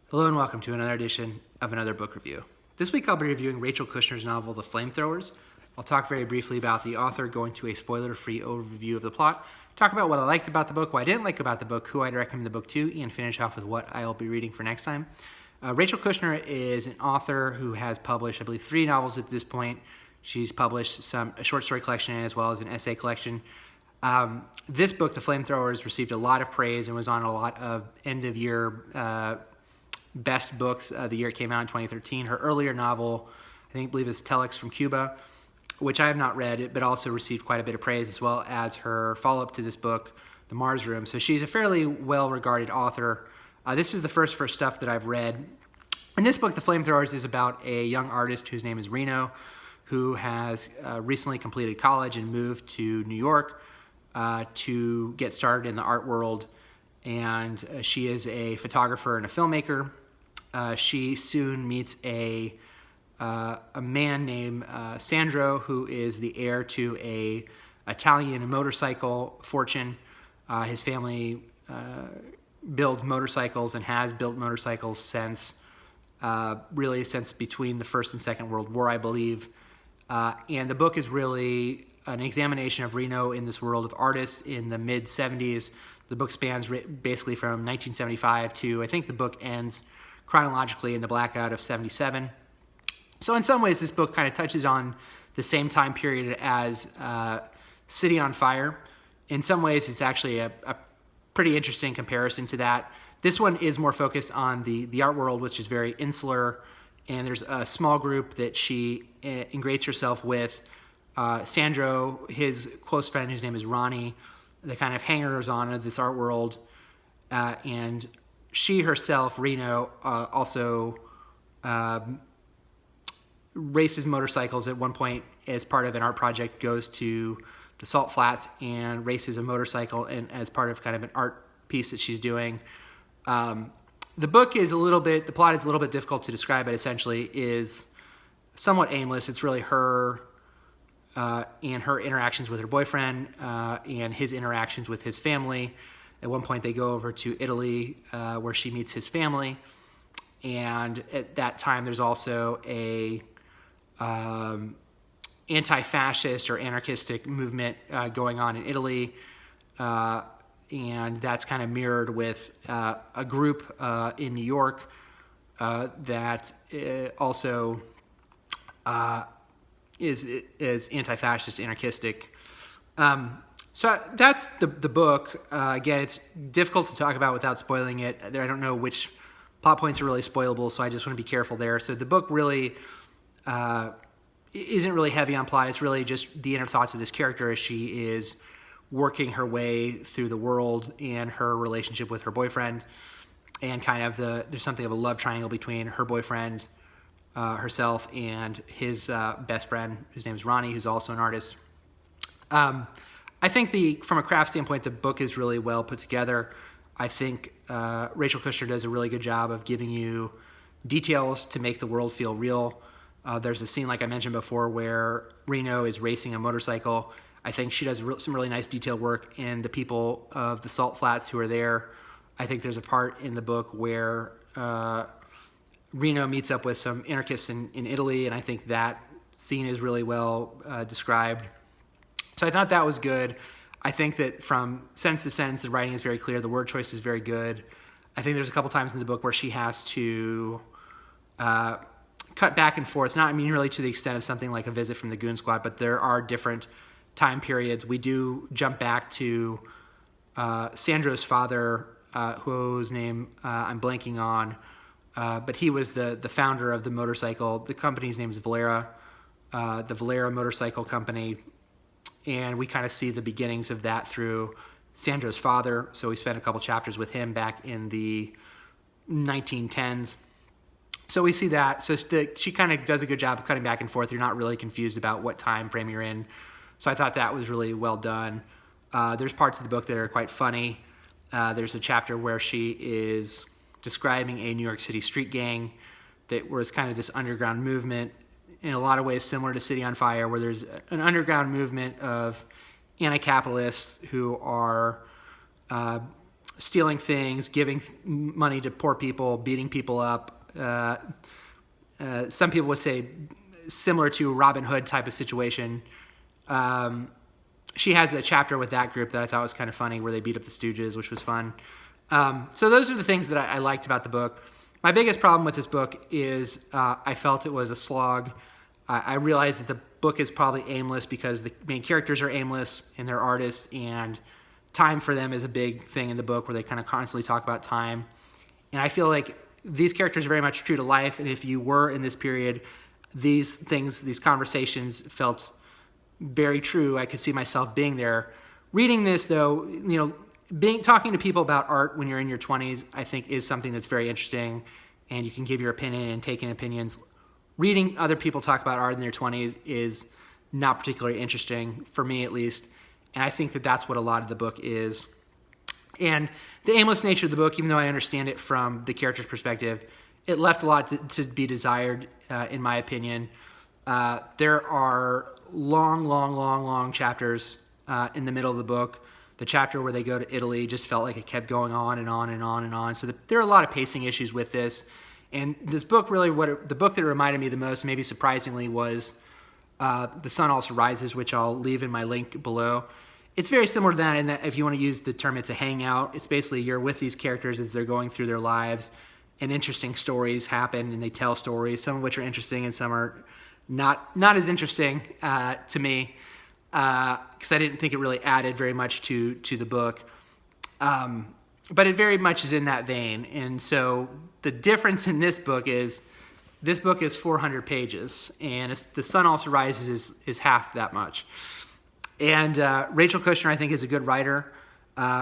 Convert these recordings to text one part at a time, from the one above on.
Hello and welcome to another edition of Another Book Review. This week I'll be reviewing Rachel Kushner's novel, The Flamethrowers. I'll talk very briefly about the author, go into a spoiler-free overview of the plot, talk about what I liked about the book, what I didn't like about the book, who I'd recommend the book to, and finish off with what I'll be reading for next time. Rachel Kushner is an author who has published, I believe, 3 novels at this point. She's published a short story collection as well as an essay collection. This book, The Flamethrowers, received a lot of praise and was on a lot of end-of-year best books the year it came out in 2013. Her earlier novel, I believe is Telex from Cuba, which I have not read, but also received quite a bit of praise, as well as her follow-up to this book, The Mars Room. So she's a fairly well-regarded author. This is the first of her stuff that I've read. And this book, The Flamethrowers, is about a young artist whose name is Reno, who has recently completed college and moved to New York to get started in the art world. And she is a photographer and a filmmaker. She soon meets a man named Sandro, who is the heir to a Italian motorcycle fortune. His family builds motorcycles and has built motorcycles since between the First and Second World War, I believe. And the book is really an examination of Reno in this world of artists in the mid-'70s. The book spans basically from 1975 to, I think the book ends chronologically in the blackout of 77. So in some ways, this book kind of touches on the same time period as City on Fire. In some ways, it's actually a pretty interesting comparison to that. This one is more focused on the art world, which is very insular, and there's a small group that she ingrates herself with. Sandro, his close friend, whose name is Ronnie, the kind of hangers-on of this art world, and she herself, Reno, also races motorcycles. At one point, as part of an art project, goes to the Salt Flats and races a motorcycle, and as part of kind of an art piece that she's doing. The plot is a little bit difficult to describe, but essentially is somewhat aimless. It's really her and her interactions with her boyfriend and his interactions with his family. At one point, they go over to Italy where she meets his family. And at that time, there's also a anti-fascist or anarchistic movement going on in Italy. And that's kind of mirrored with a group in New York that also is anti-fascist, anarchistic. So that's the book. Again, it's difficult to talk about without spoiling it. I don't know which plot points are really spoilable, so I just want to be careful there. So the book really isn't really heavy on plot. It's really just the inner thoughts of this character as she is working her way through the world and her relationship with her boyfriend, and kind of there's something of a love triangle between her boyfriend, herself, and his best friend, whose name is Ronnie, who's also an artist. I think from a craft standpoint, the book is really well put together. I think Rachel Kushner does a really good job of giving you details to make the world feel real. There's a scene, like I mentioned before, where Reno is racing a motorcycle. I think she does some really nice detail work in the people of the Salt Flats who are there. I think there's a part in the book where Reno meets up with some anarchists in Italy, and I think that scene is really well described. So I thought that was good. I think that from sentence to sentence, the writing is very clear. The word choice is very good. I think there's a couple times in the book where she has to cut back and forth, not really to the extent of something like A Visit from the Goon Squad, but there are different time periods. We do jump back to Sandro's father, whose name I'm blanking on, but he was the founder of the motorcycle. The company's name is Valera, the Valera Motorcycle Company, and we kind of see the beginnings of that through Sandro's father. So we spent a couple chapters with him back in the 1910s. So we see that. So she kind of does a good job of cutting back and forth. You're not really confused about what time frame you're in. So I thought that was really well done. There's parts of the book that are quite funny. There's a chapter where she is describing a New York City street gang that was kind of this underground movement, in a lot of ways similar to City on Fire, where there's an underground movement of anti-capitalists who are stealing things, giving money to poor people, beating people up. Some people would say similar to Robin Hood type of situation. She has a chapter with that group that I thought was kind of funny where they beat up the Stooges, which was fun. So those are the things that I liked about the book. My biggest problem with this book is I felt it was a slog. I realized that the book is probably aimless because the main characters are aimless and they're artists, and time for them is a big thing in the book where they kind of constantly talk about time. And I feel like these characters are very much true to life, and if you were in this period, these conversations felt very true. I could see myself being there. Reading this, though, talking to people about art when you're in your 20s, I think is something that's very interesting, and you can give your opinion and take in opinions. Reading other people talk about art in their 20s is not particularly interesting, for me at least, and I think that that's what a lot of the book is. And the aimless nature of the book, even though I understand it from the character's perspective, it left a lot to be desired, in my opinion. There are long chapters in the middle of the book. The chapter where they go to Italy just felt like it kept going on and on and on and on. So there are a lot of pacing issues with this. And this book really, the book that reminded me the most, maybe surprisingly, was The Sun Also Rises, which I'll leave in my link below. It's very similar to that in that if you want to use the term, it's a hangout. It's basically you're with these characters as they're going through their lives, and interesting stories happen, and they tell stories, some of which are interesting and some are not as interesting to me, because I didn't think it really added very much to the book. But it very much is in that vein. And so the difference in this book is 400 pages, and The Sun Also Rises is half that much. And Rachel Kushner, I think, is a good writer.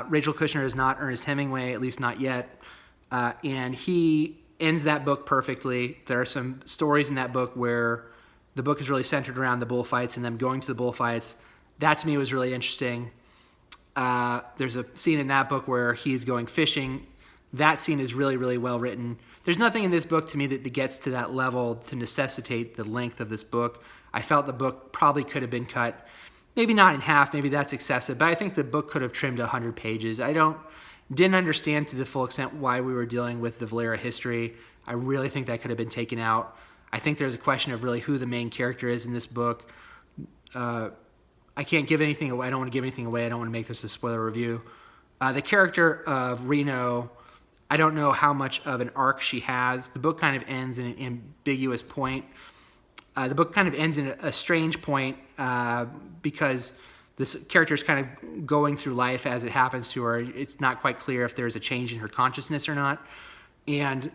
Rachel Kushner is not Ernest Hemingway, at least not yet. And he ends that book perfectly. There are some stories in that book where the book is really centered around the bullfights and them going to the bullfights. That, to me, was really interesting. There's a scene in that book where he's going fishing. That scene is really, really well written. There's nothing in this book, to me, that gets to that level to necessitate the length of this book. I felt the book probably could have been cut, maybe not in half, maybe that's excessive, but I think the book could have trimmed 100 pages. I didn't understand to the full extent why we were dealing with the Valera history. I really think that could have been taken out. I think there's a question of really who the main character is in this book. I can't give anything away. I don't want to give anything away. I don't want to make this a spoiler review. The character of Reno, I don't know how much of an arc she has. The book kind of ends in an ambiguous point. The book kind of ends in a strange point because this character is kind of going through life as it happens to her. It's not quite clear if there's a change in her consciousness or not. And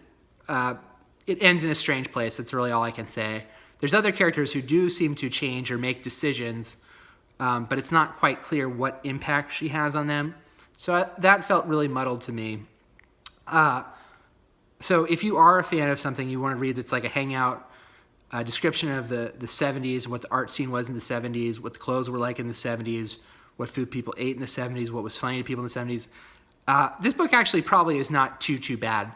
it ends in a strange place. That's really all I can say. There's other characters who do seem to change or make decisions, but it's not quite clear what impact she has on them. So that felt really muddled to me. So if you are a fan of something you want to read that's like a hangout, description of the 70s, what the art scene was in the 70s, what the clothes were like in the 70s, what food people ate in the 70s, what was funny to people in the 70s, this book actually probably is not too bad.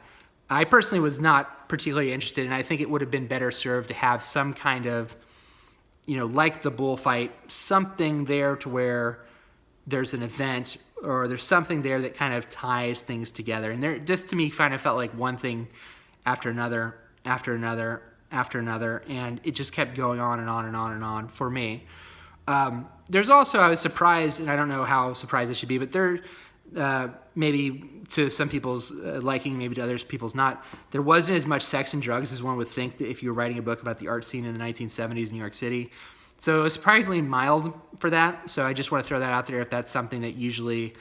I personally was not particularly interested, and I think it would have been better served to have some kind of, like the bullfight, something there to where there's an event or there's something there that kind of ties things together. And there, just to me, kind of felt like one thing after another, after another, after another, and it just kept going on and on and on and on for me. There's also, I was surprised, and I don't know how surprised I should be, but there, maybe to some people's liking, maybe to others people's not, there wasn't as much sex and drugs as one would think that if you were writing a book about the art scene in the 1970s in New York City. So it was surprisingly mild for that. So I just want to throw that out there if that's something that usually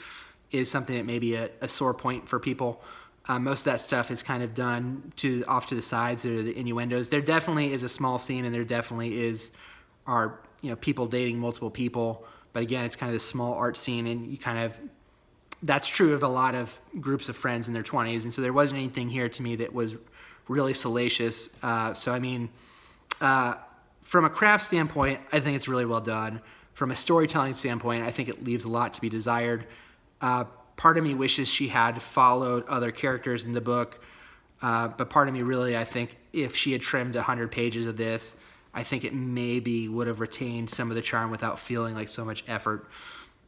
is something that may be a sore point for people. Most of that stuff is kind of done off to the sides or the innuendos. There definitely is a small scene, and there definitely are people dating multiple people. But again, it's kind of this small art scene, and you kind of, that's true of a lot of groups of friends in their 20s. And so there wasn't anything here to me that was really salacious. So I mean, from a craft standpoint, I think it's really well done. From a storytelling standpoint, I think it leaves a lot to be desired. Part of me wishes she had followed other characters in the book, but part of me really, I think, if she had trimmed 100 pages of this, I think it maybe would have retained some of the charm without feeling like so much effort.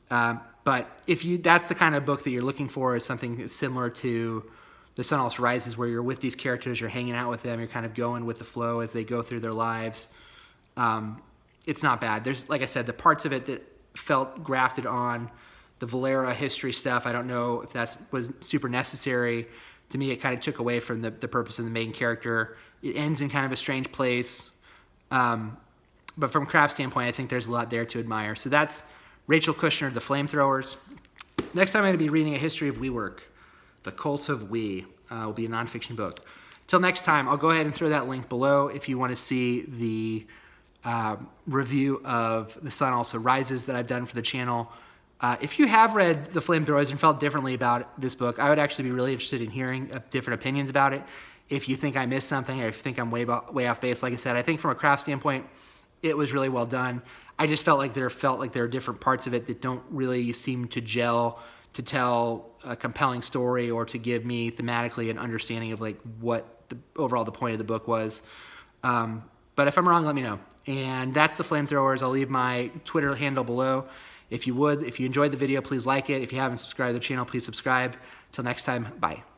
But that's the kind of book that you're looking for, is something that's similar to The Sun Also Rises, where you're with these characters, you're hanging out with them, you're kind of going with the flow as they go through their lives. It's not bad. There's, like I said, the parts of it that felt grafted on the Valera history stuff, I don't know if that was super necessary. To me, it kind of took away from the purpose of the main character. It ends in kind of a strange place. But from a craft standpoint, I think there's a lot there to admire. So that's Rachel Kushner, The Flamethrowers. Next time I'm going to be reading A History of WeWork, The Cult of We. Will be a nonfiction book. Till next time, I'll go ahead and throw that link below if you want to see the review of The Sun Also Rises that I've done for the channel. If you have read The Flamethrowers and felt differently about this book, I would actually be really interested in hearing different opinions about it. If you think I missed something, or if you think I'm way off base, like I said, I think from a craft standpoint, it was really well done. I just felt like there are different parts of it that don't really seem to gel to tell a compelling story, or to give me thematically an understanding of like what the point of the book was. But if I'm wrong, let me know. And that's The Flamethrowers. I'll leave my Twitter handle below. If you enjoyed the video, please like it. If you haven't subscribed to the channel, please subscribe. Till next time, bye.